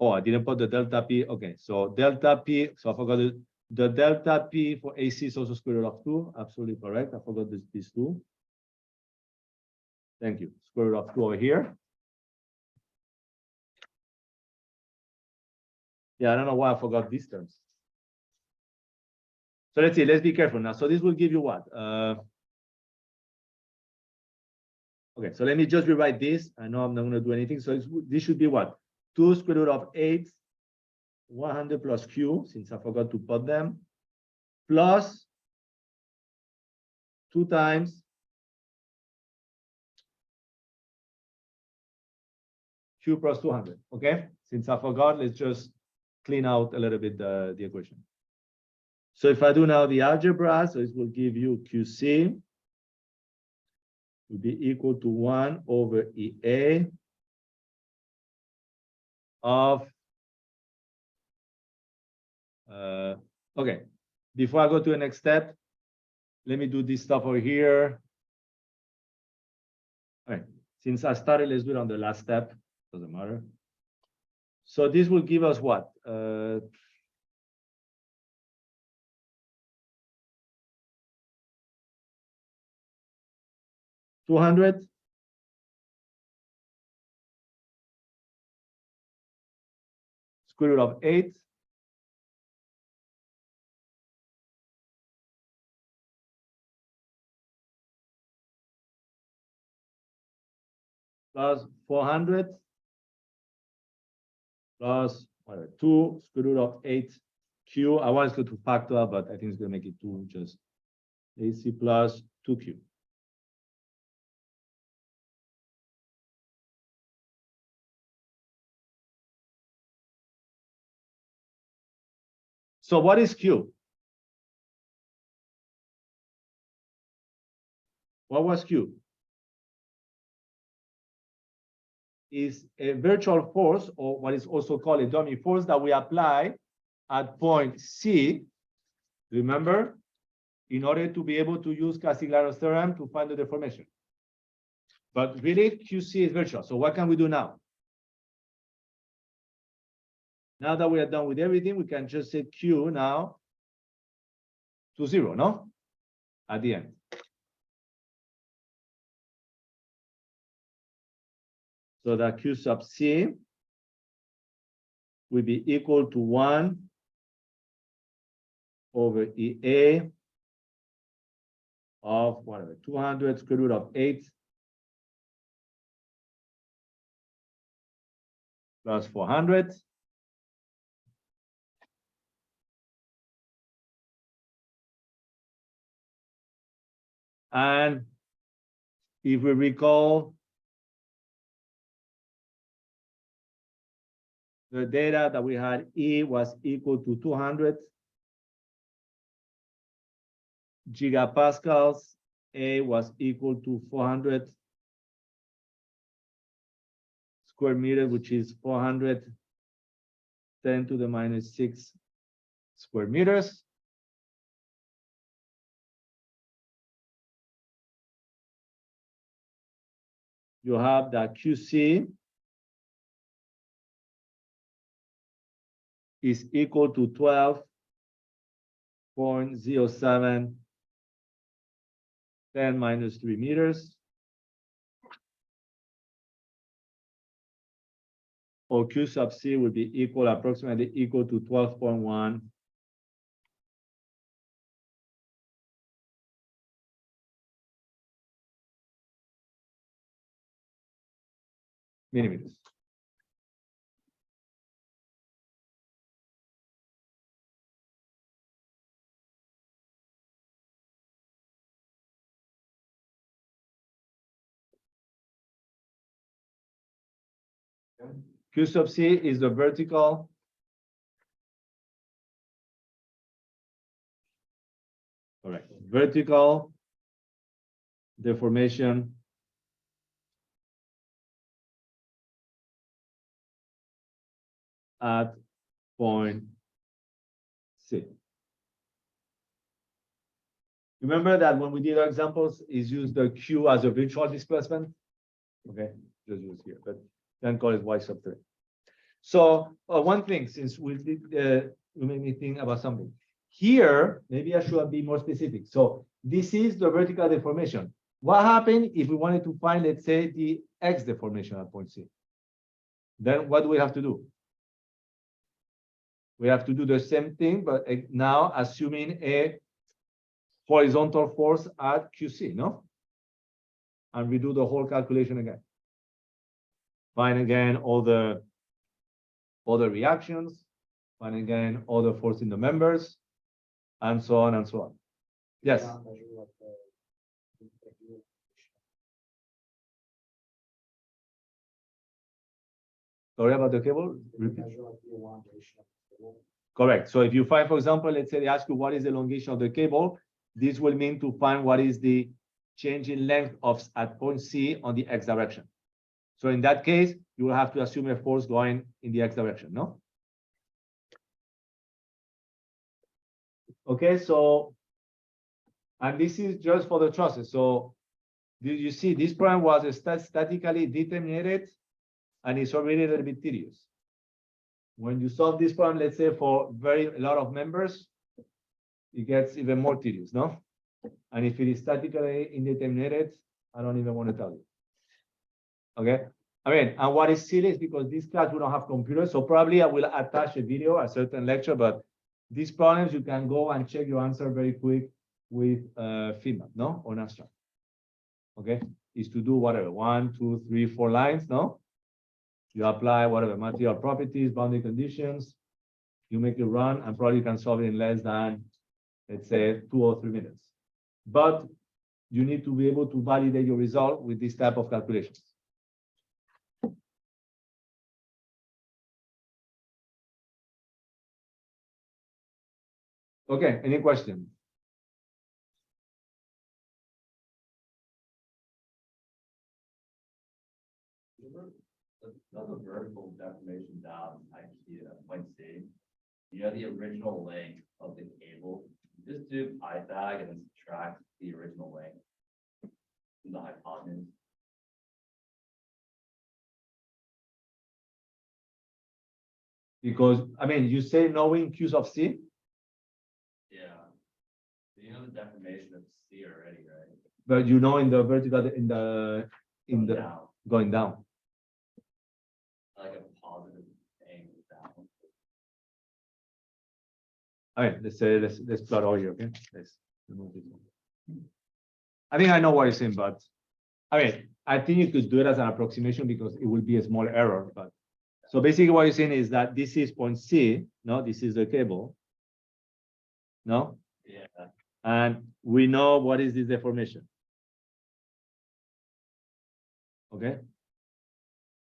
Oh, I didn't put the delta P. Okay, so delta P. So I forgot the delta P for AC is also square root of 2. Absolutely correct. I forgot these two. Thank you. Square root of 2 over here. Yeah, I don't know why I forgot these terms. So let's see. Let's be careful now. So this will give you what? Okay, so let me just rewrite this. I know I'm not going to do anything. So this should be what? 2 square root of 8, 100 plus Q, since I forgot to put them, plus 2 times Q plus 200. Okay, since I forgot, let's just clean out a little bit the equation. So if I do now the algebra, so it will give you QC will be equal to 1 over EA of, okay, before I go to the next step, let me do this stuff over here. All right, since I started, let's do it on the last step, doesn't matter. So this will give us what? 200. Square root of 8 plus 400 plus whatever, 2 square root of 8q. I want it to factor, but I think it's going to make it 2 just AC plus 2q. So what is q? What was q? Is a virtual force, or what is also called a dummy force, that we apply at point C, remember, in order to be able to use Castigliono's theorem to find the deformation. But really, QC is virtual. So what can we do now? Now that we are done with everything, we can just set Q now to 0, no? At the end. So that Q sub C will be equal to 1 over EA of whatever, 200 square root of 8 plus 400. And if we recall the data that we had, E was equal to 200 gigapascals, A was equal to 400 square meters, which is 410 to the minus 6 square meters. You have that QC is equal to 12.07 10 minus 3 meters. Or Q sub C would be equal, approximately equal to 12.1 millimeters. Q sub C is the vertical vertical deformation at point C. Remember that when we did our examples, is use the Q as a virtual displacement. Okay, just use here, but then call it Y sub 3. So one thing, since we did, you made me think about something. Here, maybe I should be more specific. So this is the vertical deformation. What happened if we wanted to find, let's say, the X deformation at point C? Then what do we have to do? We have to do the same thing, but now assuming a horizontal force at QC, no? And we do the whole calculation again. Find again all the reactions, find again all the force in the members, and so on and so on. Yes. Sorry about the cable. Repeat. Correct. So if you find, for example, let's say they ask you what is the elongation of the cable, this will mean to find what is the change in length of at point C on the X direction. So in that case, you will have to assume a force going in the X direction, no? Okay, so, and this is just for the trusses. So you see this problem was statically determinated and it's already a little bit tedious. When you solve this problem, let's say for a lot of members, it gets even more tedious, no? And if it is statically indeterminated, I don't even want to tell you. Okay. I mean, and what is silly is because this class we don't have computers, so probably I will attach a video, a certain lecture, but these problems you can go and check your answer very quick with feedback, no, on Astra. Okay, is to do whatever 1, 2, 3, 4 lines, no? You apply whatever material properties, boundary conditions, you make it run, and probably you can solve it in less than, let's say, 2 or 3 minutes. But you need to be able to validate your result with this type of calculations. Okay, any questions? The vertical deformation down, I see it at point C. You know the original length of the cable. Just do Pythag and then subtract the original length from the hypotenuse. Because I mean, you say knowing Q's of C. Yeah. You know the deformation of C already, right? But you know in the vertical Down, going down. like a positive angle down. All right, let's say let's plot all here, okay? Let's remove this one. I think I know what you're saying, but I mean, I think you could do it as an approximation because it will be a small error. But so basically what you're saying is that this is point C, no, this is the cable. No? Yeah. And we know what is this deformation. Okay.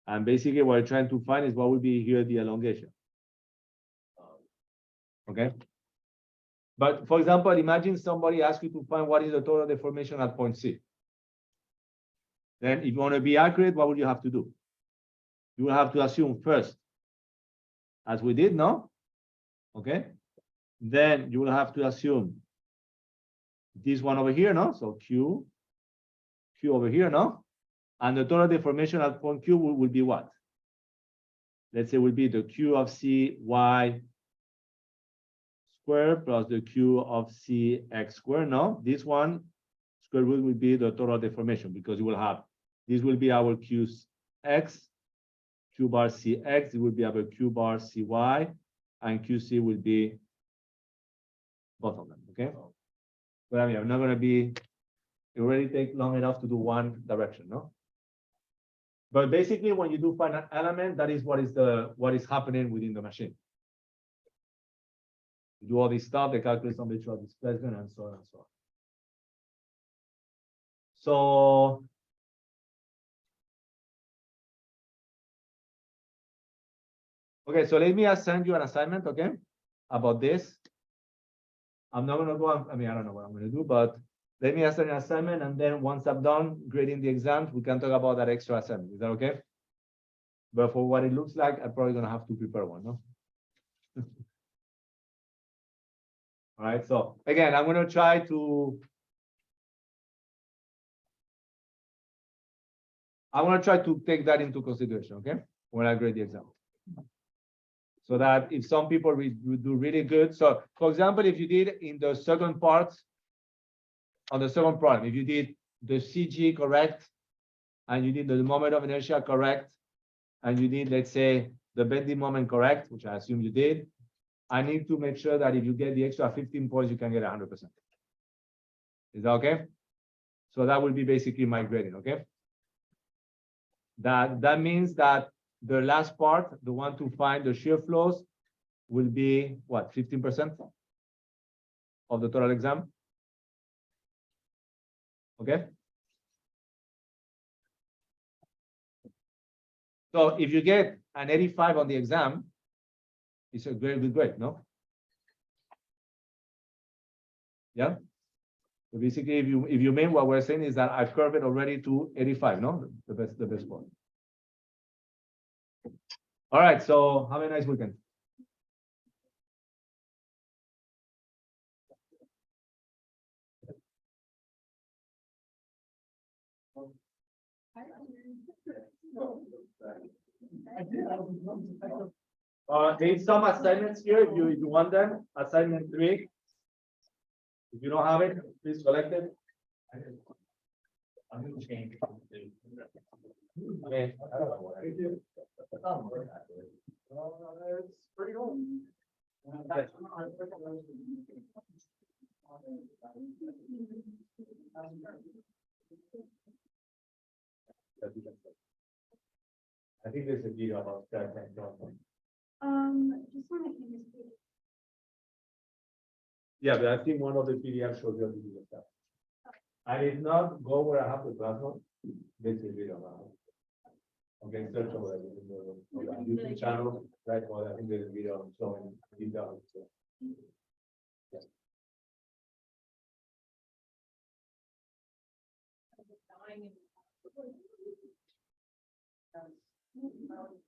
And basically what you're trying to find is what will be here the elongation. Okay. But for example, imagine somebody asks you to find what is the total deformation at point C. Then if you want to be accurate, what would you have to do? You will have to assume first, as we did, no? Okay. Then you will have to assume this one over here, no? So Q over here, no? And the total deformation at point Q will be what? Let's say will be the Q of C y squared plus the Q of C x squared, no? This one square root will be the total deformation because you will have, this will be our Q x, Q bar CX, it will be our Q bar CY, and QC will be both of them, okay? But I mean, I'm not gonna be, it already take long enough to do one direction, no? But basically, when you do find an element, that is what is happening within the machine. You do all this stuff, they calculate some virtual displacement, and so on and so on. So okay, so let me send you an assignment, okay, about this. I'm not gonna go, I mean, I don't know what I'm gonna do, but let me assign an assignment, and then once I'm done grading the exams, we can talk about that extra assignment. Is that okay? But for what it looks like, I'm probably gonna have to prepare one, no? All right, so again, I'm gonna try to take that into consideration, okay, when I grade the exam. So that if some people do really good, so for example, if you did in the second part, on the second problem, if you did the CG correct, and you did the moment of inertia correct, and you did, let's say, the bending moment correct, which I assume you did, I need to make sure that if you get the extra 15 points, you can get 100%. Is that okay? So that will be basically my grading, okay? That means that the last part, the one to find the shear flows, will be what, 15% of the total exam? Okay. So if you get an 85 on the exam, it's a very good grade, no? Yeah. So basically, if you mean what we're saying is that I've curved it already to 85, no? The best point. All right, so have a nice weekend. There's some assignments here if you want them. Assignment 3. If you don't have it, please collect it. I'm gonna change. Okay. It's pretty old. I think there's a video about that. Just want to keep this. Yeah, but I think one of the PDF shows you the video stuff. And if not, go where I have the class note. There's a video about it. Okay, search over it. On the YouTube channel, right? Well, I think there's a video showing details. Dying.